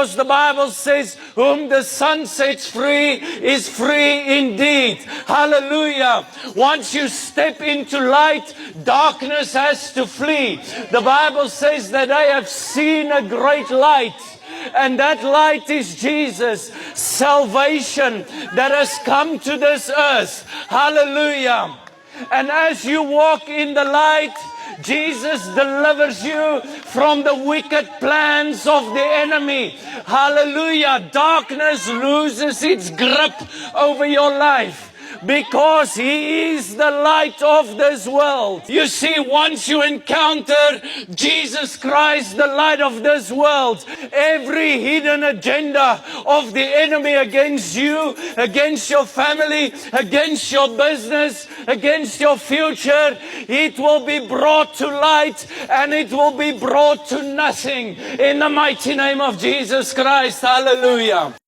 Because the Bible says, whom the Son sets free is free indeed. Hallelujah. Once you step into light, darkness has to flee. The Bible says that I have seen a great light. And that light is Jesus, salvation that has come to this earth. Hallelujah. And as you walk in the light, Jesus delivers you from the wicked plans of the enemy. Hallelujah. Darkness loses its grip over your life. Because He is the light of this world. You see, once you encounter Jesus Christ, the light of this world, every hidden agenda of the enemy against you, against your family, against your business, against your future, it will be brought to light and it will be brought to nothing. In the mighty name of Jesus Christ. Hallelujah.